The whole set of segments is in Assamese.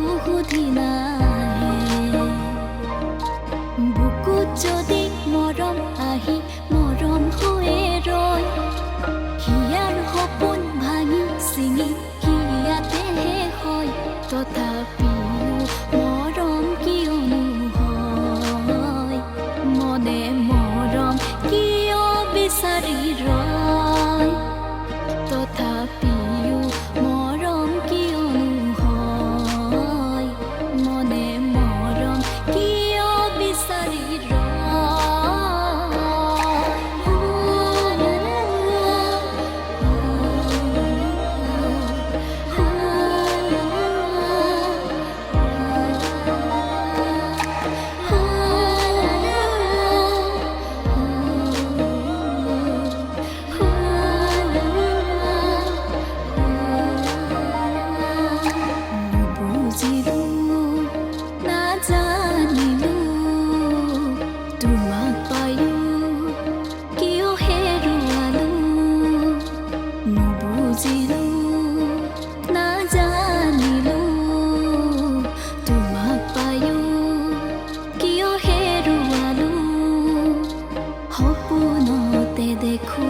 বহুদিন আহে বুকুত যদি মৰম আহি মৰম হৈয়ে ৰয় হিয়াৰ সপোন ভাঙি চিঙি হিয়াতেহে হয় তথাপিও মৰম কিয়নো হয় মনে মৰম কিয় বিচাৰি ৰয় তথাপিও মৰম কিয়নো হয় মনে মৰম কিয় বিচাৰি সপোনতে দেখো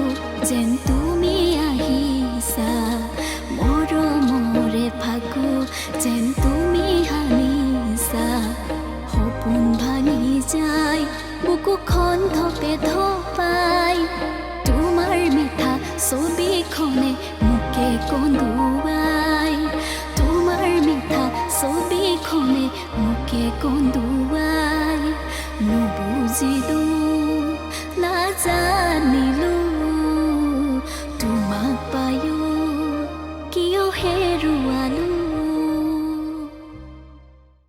যেন তুমি আহিছা মৰমৰে ভাগো যেন তুমি হানিছা সপোন ভাঙি যায় বুকুখন ধপে ধপাই তোমাৰ মিঠা ছবিখনে মোকে কন্দুৱাই তোমাৰ মিঠা ছবিখনে মোকে কন্দুৱাই নুবুজিলো নাজানিলো